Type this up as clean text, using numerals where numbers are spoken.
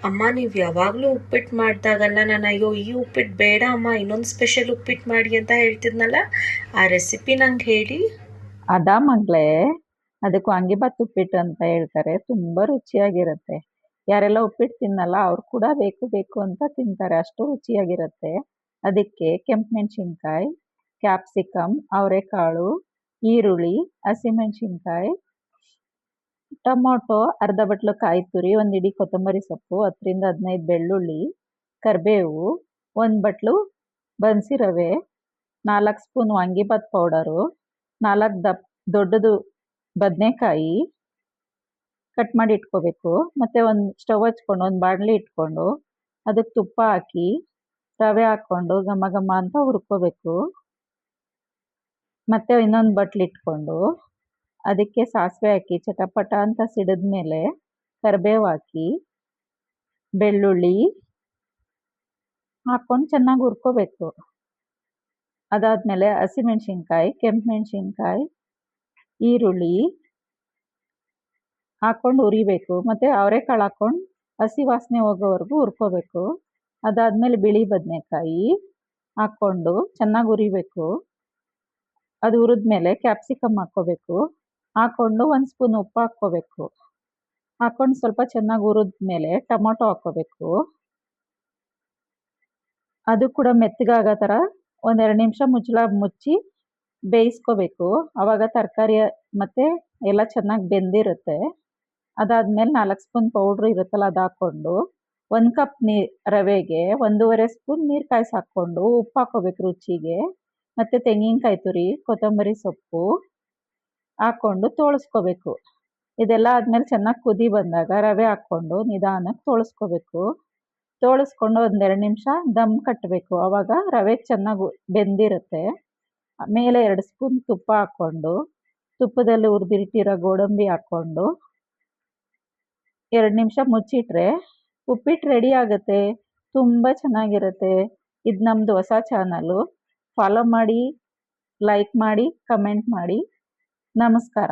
ಅಮ್ಮ ನೀವು ಯಾವಾಗಲೂ ಉಪ್ಪಿಟ್ಟು ಮಾಡಿದಾಗಲ್ಲ ನಾನು ಅಯ್ಯೋ ಈ ಉಪ್ಪಿಟ್ಟು ಬೇಡ ಅಮ್ಮ ಇನ್ನೊಂದು ಸ್ಪೆಷಲ್ ಉಪ್ಪಿಟ್ಟು ಮಾಡಿ ಅಂತ ಹೇಳ್ತಿದ್ನಲ್ಲ, ಆ ರೆಸಿಪಿ ನಂಗೆ ಹೇಳಿ. ಅದಾ ಮಗಳೇ, ಅದಕ್ಕೆ ವಾಂಗಿಬಾತ್ ಉಪ್ಪಿಟ್ಟು ಅಂತ ಹೇಳ್ತಾರೆ. ತುಂಬ ರುಚಿಯಾಗಿರುತ್ತೆ. ಯಾರೆಲ್ಲ ಉಪ್ಪಿಟ್ಟು ತಿನ್ನಲ್ಲ ಅವ್ರು ಕೂಡ ಬೇಕು ಬೇಕು ಅಂತ ತಿಂತಾರೆ, ಅಷ್ಟು ರುಚಿಯಾಗಿರುತ್ತೆ. ಅದಕ್ಕೆ ಕೆಂಪು ಮೆಣಸಿನ್ಕಾಯಿ, ಕ್ಯಾಪ್ಸಿಕಮ್, ಅವರೆಕಾಳು, ಈರುಳ್ಳಿ, ಹಸಿಮೆಣಸಿನ್ಕಾಯಿ, ಟೊಮೊಟೊ, ಅರ್ಧ ಬಟ್ಲು ಕಾಯಿ ತುರಿ, ಒಂದು ಇಡೀ ಕೊತ್ತಂಬರಿ ಸೊಪ್ಪು, 10-15 ಬೆಳ್ಳುಳ್ಳಿ, ಕರಿಬೇವು, 1 ಬಟ್ಲು ಬನ್ಸಿ ರವೆ, 4 ಸ್ಪೂನ್ ವಾಂಗಿಬಾತ್ ಪೌಡರು, 4 ದೊಡ್ಡದು ಬದನೆಕಾಯಿ ಕಟ್ ಮಾಡಿ ಇಟ್ಕೋಬೇಕು. ಮತ್ತು ಒಂದು ಸ್ಟವ್ ಹಚ್ಕೊಂಡು ಒಂದು ಬಾಣಲಿ ಇಟ್ಕೊಂಡು ಅದಕ್ಕೆ ತುಪ್ಪ ಹಾಕಿ ರವೆ ಹಾಕ್ಕೊಂಡು ಘಮ ಘಮ ಅಂತ ಹುರ್ಕೋಬೇಕು. ಮತ್ತು ಇನ್ನೊಂದು ಬಟ್ಲು ಇಟ್ಕೊಂಡು ಅದಕ್ಕೆ ಸಾಸಿವೆ ಹಾಕಿ ಚಟಪಟ ಅಂತ ಸಿಡಿದ್ಮೇಲೆ ಕರಿಬೇವು ಹಾಕಿ ಬೆಳ್ಳುಳ್ಳಿ ಹಾಕ್ಕೊಂಡು ಚೆನ್ನಾಗಿ ಹುರ್ಕೋಬೇಕು. ಅದಾದಮೇಲೆ ಹಸಿಮೆಣಸಿನ್ಕಾಯಿ, ಕೆಂಪು ಮೆಣಸಿನ್ಕಾಯಿ, ಈರುಳ್ಳಿ ಹಾಕ್ಕೊಂಡು ಹುರಿಬೇಕು. ಮತ್ತು ಅವರೆಕಾಳು ಹಾಕ್ಕೊಂಡು ಹಸಿ ವಾಸನೆ ಹೋಗೋವರೆಗೂ ಹುರ್ಕೋಬೇಕು. ಅದಾದಮೇಲೆ ಬಿಳಿ ಬದನೆಕಾಯಿ ಹಾಕ್ಕೊಂಡು ಚೆನ್ನಾಗಿ ಹುರಿಬೇಕು. ಅದು ಹುರಿದ್ಮೇಲೆ ಕ್ಯಾಪ್ಸಿಕಮ್ ಹಾಕ್ಕೋಬೇಕು. ಹಾಕ್ಕೊಂಡು 1 ಸ್ಪೂನ್ ಉಪ್ಪು ಹಾಕ್ಕೋಬೇಕು. ಹಾಕ್ಕೊಂಡು ಸ್ವಲ್ಪ ಚೆನ್ನಾಗಿ ಹುರಿದ್ಮೇಲೆ ಟೊಮೊಟೊ ಹಾಕ್ಕೋಬೇಕು. ಅದು ಕೂಡ ಮೆತ್ತಗಾಗೋ ಥರ 1-2 ನಿಮಿಷ ಮುಚ್ಚಿ ಬೇಯಿಸ್ಕೋಬೇಕು. ಆವಾಗ ತರಕಾರಿ ಮತ್ತು ಎಲ್ಲ ಚೆನ್ನಾಗಿ ಬೆಂದಿರುತ್ತೆ. ಅದಾದಮೇಲೆ 4 ಸ್ಪೂನ್ ಪೌಡ್ರ್ ಇರುತ್ತಲ್ಲ ಅದು ಹಾಕ್ಕೊಂಡು 1 ಕಪ್ ರವೆಗೆ 1.5 ಸ್ಪೂನ್ ನೀರು ಕಾಯಿಸಿ ಹಾಕ್ಕೊಂಡು ಉಪ್ಪು ಹಾಕ್ಕೋಬೇಕು ರುಚಿಗೆ. ಮತ್ತು ತೆಂಗಿನಕಾಯಿ ತುರಿ, ಕೊತ್ತಂಬರಿ ಸೊಪ್ಪು ಹಾಕ್ಕೊಂಡು ತೋಳಿಸ್ಕೋಬೇಕು. ಇದೆಲ್ಲ ಆದಮೇಲೆ ಚೆನ್ನಾಗಿ ಕುದಿ ಬಂದಾಗ ರವೆ ಹಾಕ್ಕೊಂಡು ನಿಧಾನಕ್ಕೆ ತೋಳಿಸ್ಕೊಂಡು 1-2 ನಿಮಿಷ ದಮ್ ಕಟ್ಟಬೇಕು. ಆವಾಗ ರವೆ ಚೆನ್ನಾಗಿ ಬೆಂದಿರುತ್ತೆ. ಮೇಲೆ 2 ಸ್ಪೂನ್ ತುಪ್ಪ ಹಾಕ್ಕೊಂಡು ತುಪ್ಪದಲ್ಲಿ ಹುರಿದಿಟ್ಟಿರೋ ಗೋಡಂಬಿ ಹಾಕ್ಕೊಂಡು 2 ನಿಮಿಷ ಮುಚ್ಚಿಟ್ರೆ ಉಪ್ಪಿಟ್ಟು ರೆಡಿ ಆಗುತ್ತೆ. ತುಂಬ ಚೆನ್ನಾಗಿರುತ್ತೆ. ಇದು ನಮ್ಮದು ಹೊಸ ಚಾನಲು. ಫಾಲೋ ಮಾಡಿ, ಲೈಕ್ ಮಾಡಿ, ಕಮೆಂಟ್ ಮಾಡಿ. ನಮಸ್ಕಾರ.